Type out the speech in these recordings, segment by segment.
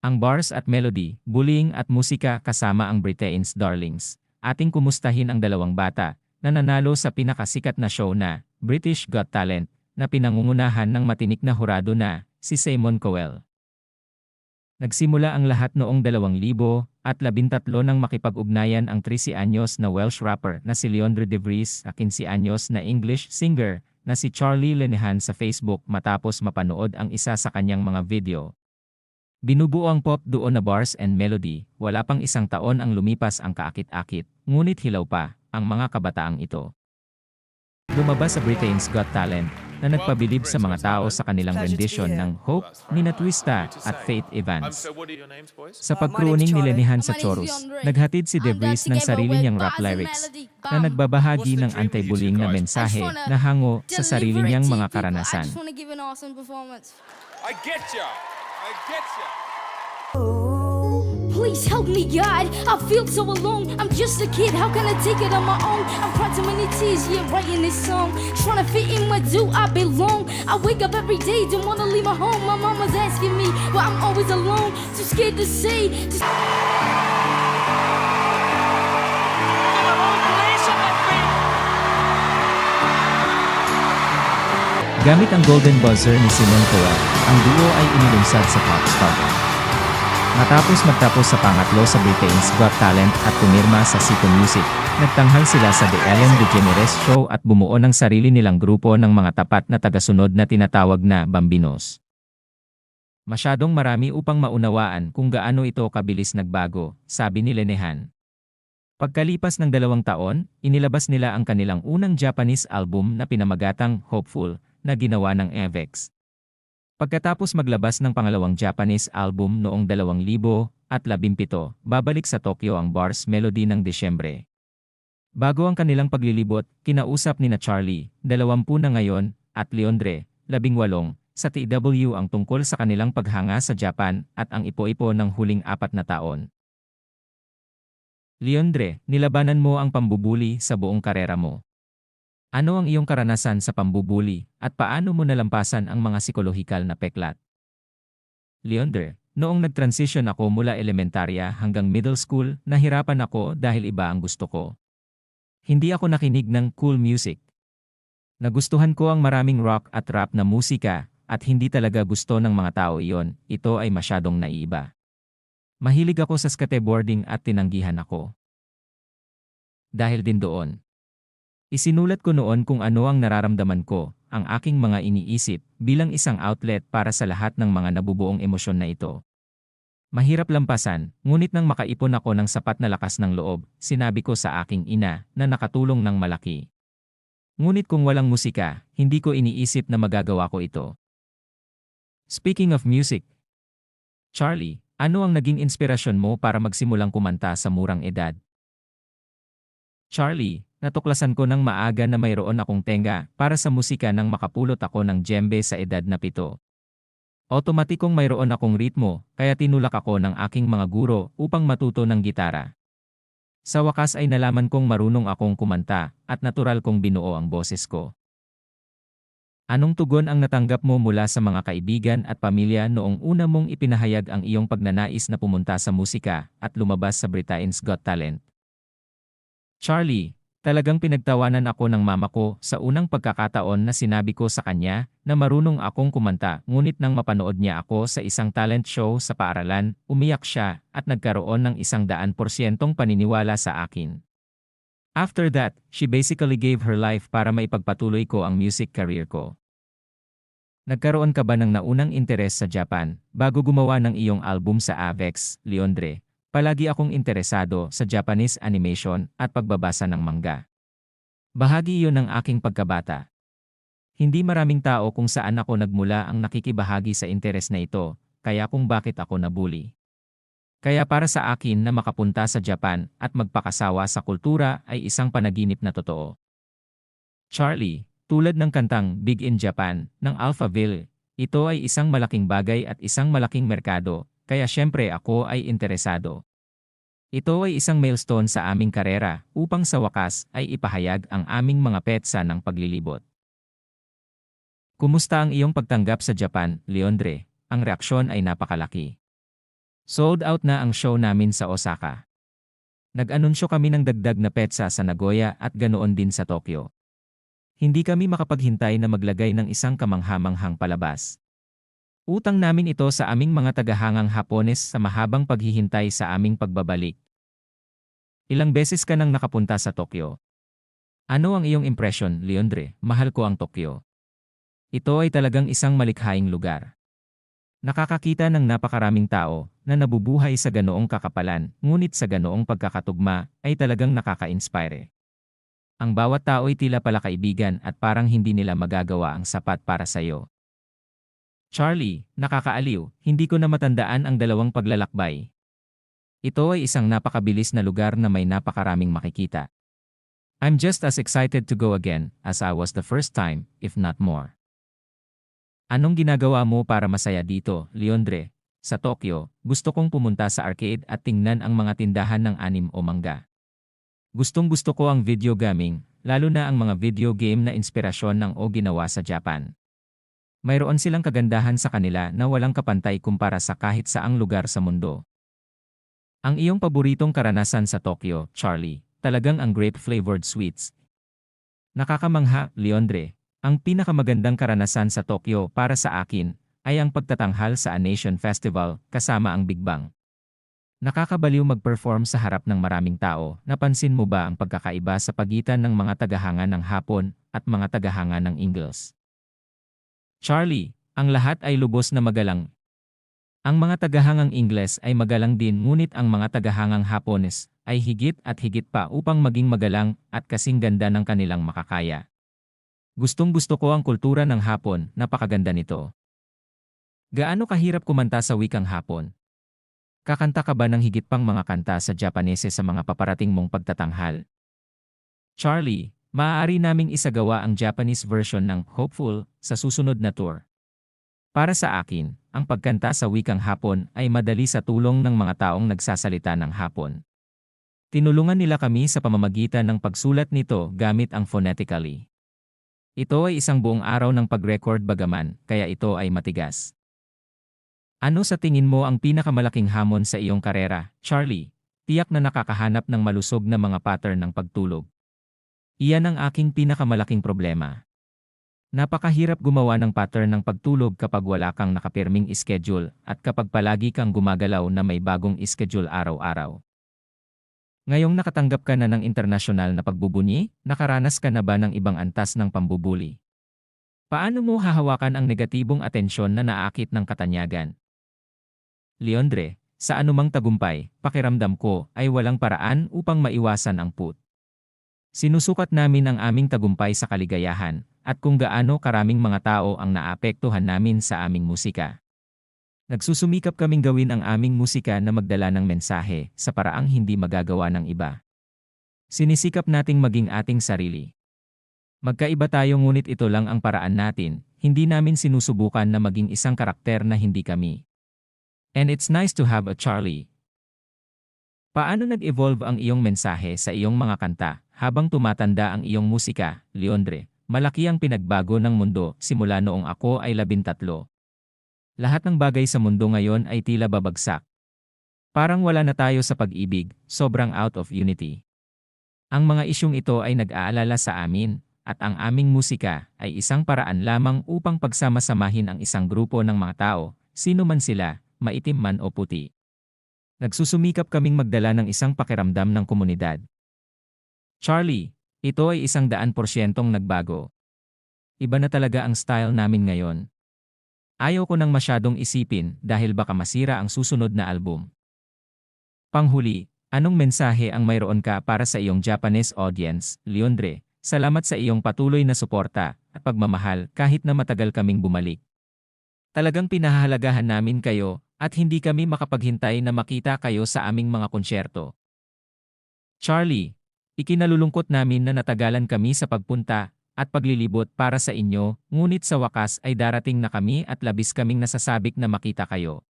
Ang bars at melody, bullying at musika kasama ang Britain's Darlings. Ating kumustahin ang dalawang bata na nanalo sa pinakasikat na show na British Got Talent na pinangungunahan ng matinik na hurado na si Simon Cowell. Nagsimula ang lahat noong 2013 nang makipag-ugnayan ang 13 anyos na Welsh rapper na si Leondre de Vries at 15 anyos na English singer na si Charlie Linehan sa Facebook matapos mapanood ang isa sa kanyang mga video. Binubuo ang pop duo na bars and melody, wala pang isang taon ang lumipas ang kaakit-akit, ngunit hilaw pa ang mga kabataang ito. Lumabas sa Britain's Got Talent na nagpabilib sa mga tao sa kanilang rendition ng Hope, Nina Twista at Faith Evans. Sa pagkruning ni Linehan sa chorus, naghatid si De Vries ng sarili niyang rap lyrics na nagbabahagi ng anti-bullying na mensahe na hango sa sarili niyang mga karanasan. I get ya! I get ya! Please help me, God. I feel so alone. I'm just a kid. How can I take it on my own? I'm cried too many tears, yeah, writing this song. Trying to fit in, where do I belong? I wake up every day, don't wanna leave my home. My mama's asking me why I'm always alone. Too scared to say. Gamit ang golden buzzer ni Simon Cowell, ang duo ay inilunsad sa top stardom. Matapos magtapos sa pangatlo sa Britain's Got Talent at pumirma sa Sito Music, nagtanghal sila sa The Ellen DeGeneres Show at bumuo ng sarili nilang grupo ng mga tapat na tagasunod na tinatawag na Bambinos. Masyadong marami upang maunawaan kung gaano ito kabilis nagbago, sabi ni Linehan. Pagkalipas ng 2 taon, inilabas nila ang kanilang unang Japanese album na pinamagatang Hopeful, na ginawa ng Avex. Pagkatapos maglabas ng pangalawang Japanese album noong 2017, babalik sa Tokyo ang Bars Melody ng Desyembre. Bago ang kanilang paglilibot, kinausap ni na Charlie, 20 na ngayon, at Leondre, 18, sa TW ang tungkol sa kanilang paghanga sa Japan at ang ipo-ipo ng huling 4 na taon. Leondre, nilabanan mo ang pambubuli sa buong karera mo. Ano ang iyong karanasan sa pambubuli at paano mo nalampasan ang mga psikolohikal na peklat? Leondre, noong nag-transition ako mula elementarya hanggang middle school, nahirapan ako dahil iba ang gusto ko. Hindi ako nakinig ng cool music. Nagustuhan ko ang maraming rock at rap na musika at hindi talaga gusto ng mga tao iyon, ito ay masyadong naiiba. Mahilig ako sa skateboarding at tinanggihan ako. Dahil din doon, isinulat ko noon kung ano ang nararamdaman ko, ang aking mga iniisip, bilang isang outlet para sa lahat ng mga nabubuong emosyon na ito. Mahirap lampasan, ngunit nang makaipon ako ng sapat na lakas ng loob, sinabi ko sa aking ina na nakatulong ng malaki. Ngunit kung walang musika, hindi ko iniisip na magagawa ko ito. Speaking of music, Charlie, ano ang naging inspirasyon mo para magsimulang kumanta sa murang edad? Charlie, natuklasan ko ng maaga na mayroon akong tenga para sa musika nang makapulot ako ng djembe sa edad na 7. Otomatikong mayroon akong ritmo, kaya tinulak ako ng aking mga guro upang matuto ng gitara. Sa wakas ay nalaman kong marunong akong kumanta at natural kong binuo ang boses ko. Anong tugon ang natanggap mo mula sa mga kaibigan at pamilya noong una mong ipinahayag ang iyong pagnanais na pumunta sa musika at lumabas sa Britain's Got Talent? Charlie, talagang pinagtawanan ako ng mama ko sa unang pagkakataon na sinabi ko sa kanya na marunong akong kumanta, ngunit nang mapanood niya ako sa isang talent show sa paaralan, umiyak siya at nagkaroon ng 100% paniniwala sa akin. After that, she basically gave her life para maipagpatuloy ko ang music career ko. Nagkaroon ka ba ng naunang interes sa Japan bago gumawa ng iyong album sa Avex, Leondre? Palagi akong interesado sa Japanese animation at pagbabasa ng manga. Bahagi iyon ng aking pagkabata. Hindi maraming tao kung saan ako nagmula ang nakikibahagi sa interes na ito, kaya kung bakit ako nabully. Kaya para sa akin na makapunta sa Japan at magpakasawa sa kultura ay isang panaginip na totoo. Charlie, tulad ng kantang Big in Japan ng Alphaville, ito ay isang malaking bagay at isang malaking merkado, kaya syempre ako ay interesado. Ito ay isang milestone sa aming karera upang sa wakas ay ipahayag ang aming mga petsa ng paglilibot. Kumusta ang iyong pagtanggap sa Japan, Leondre? Ang reaksyon ay napakalaki. Sold out na ang show namin sa Osaka. Nag-anunsyo kami ng dagdag na petsa sa Nagoya at ganoon din sa Tokyo. Hindi kami makapaghintay na maglagay ng isang kamanghamanghang palabas. Utang namin ito sa aming mga tagahangang Hapones sa mahabang paghihintay sa aming pagbabalik. Ilang beses ka nang nakapunta sa Tokyo? Ano ang iyong impression, Leondre? Mahal ko ang Tokyo. Ito ay talagang isang malikhaing lugar. Nakakakita ng napakaraming tao na nabubuhay sa ganoong kakapalan, ngunit sa ganoong pagkakatugma ay talagang nakaka-inspire. Ang bawat tao ay tila pala kaibigan at parang hindi nila magagawa ang sapat para sa iyo. Charlie, nakakaaliw, hindi ko na matandaan ang dalawang paglalakbay. Ito ay isang napakabilis na lugar na may napakaraming makikita. I'm just as excited to go again as I was the first time, if not more. Anong ginagawa mo para masaya dito, Leondre? Sa Tokyo, gusto kong pumunta sa arcade at tingnan ang mga tindahan ng anime o manga. Gustong-gusto ko ang video gaming, lalo na ang mga video game na inspirasyon ng o ginawa sa Japan. Mayroon silang kagandahan sa kanila na walang kapantay kumpara sa kahit saang lugar sa mundo. Ang iyong paboritong karanasan sa Tokyo, Charlie, talagang ang grape-flavored sweets. Nakakamangha, Leondre. Ang pinakamagandang karanasan sa Tokyo para sa akin ay ang pagtatanghal sa A Nation Festival kasama ang Big Bang. Nakakabaliw mag-perform sa harap ng maraming tao. Napansin mo ba ang pagkakaiba sa pagitan ng mga tagahanga ng Hapon at mga tagahanga ng Ingles? Charlie, ang lahat ay lubos na magalang. Ang mga tagahangang Ingles ay magalang din ngunit ang mga tagahangang Hapones ay higit at higit pa upang maging magalang at kasing ganda ng kanilang makakaya. Gustong-gusto ko ang kultura ng Hapon, napakaganda nito. Gaano kahirap kumanta sa wikang Hapon? Kakanta ka ba ng higit pang mga kanta sa Japanese sa mga paparating mong pagtatanghal? Charlie, maaari naming isagawa ang Japanese version ng Hopeful sa susunod na tour. Para sa akin, ang pagkanta sa wikang Hapon ay madali sa tulong ng mga taong nagsasalita ng Hapon. Tinulungan nila kami sa pamamagitan ng pagsulat nito gamit ang phonetically. Ito ay isang buong araw ng pag-record bagaman, kaya ito ay matigas. Ano sa tingin mo ang pinakamalaking hamon sa iyong karera, Charlie? Tiyak na nakakahanap ng malusog na mga pattern ng pagtulog. Iyan ang aking pinakamalaking problema. Napakahirap gumawa ng pattern ng pagtulog kapag wala kang nakapirming schedule at kapag palagi kang gumagalaw na may bagong schedule araw-araw. Ngayong nakatanggap ka na ng internasyonal na pagbubunyi, nakaranas ka na ba ng ibang antas ng pambubuli? Paano mo hahawakan ang negatibong atensyon na naakit ng katanyagan? Leondre, sa anumang tagumpay, pakiramdam ko ay walang paraan upang maiwasan ang put. Sinusukat namin ang aming tagumpay sa kaligayahan at kung gaano karaming mga tao ang naapektuhan namin sa aming musika. Nagsusumikap kaming gawin ang aming musika na magdala ng mensahe sa paraang hindi magagawa ng iba. Sinisikap nating maging ating sarili. Magkaiba tayo ngunit ito lang ang paraan natin, hindi namin sinusubukan na maging isang karakter na hindi kami. And it's nice to have a Charlie. Paano nag-evolve ang iyong mensahe sa iyong mga kanta habang tumatanda ang iyong musika, Leondre? Malaki ang pinagbago ng mundo simula noong ako ay 13. Lahat ng bagay sa mundo ngayon ay tila babagsak. Parang wala na tayo sa pag-ibig, sobrang out of unity. Ang mga isyung ito ay nag-aalala sa amin, at ang aming musika ay isang paraan lamang upang pagsama-samahin ang isang grupo ng mga tao, sino man sila, maitim man o puti. Nagsusumikap kaming magdala ng isang pakiramdam ng komunidad. Charlie, ito ay 100% nagbago. Iba na talaga ang style namin ngayon. Ayaw ko nang masyadong isipin dahil baka masira ang susunod na album. Panghuli, anong mensahe ang mayroon ka para sa iyong Japanese audience, Leondre? Salamat sa iyong patuloy na suporta at pagmamahal kahit na matagal kaming bumalik. Talagang pinahahalagahan namin kayo at hindi kami makapaghintay na makita kayo sa aming mga konsyerto. Charlie, ikinalulungkot namin na natagalan kami sa pagpunta at paglilibot para sa inyo, ngunit sa wakas ay darating na kami at labis kaming nasasabik na makita kayo.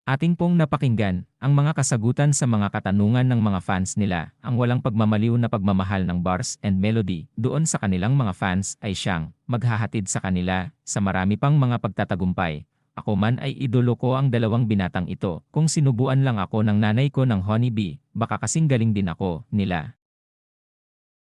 Ating pong napakinggan ang mga kasagutan sa mga katanungan ng mga fans nila, ang walang pagmamaliw na pagmamahal ng bars and melody doon sa kanilang mga fans ay siyang maghahatid sa kanila sa marami pang mga pagtatagumpay. ako man ay idolo ko ang dalawang binatang ito. Kung sinubuan lang ako ng nanay ko ng honeybee, baka kasing galing din ako, nila.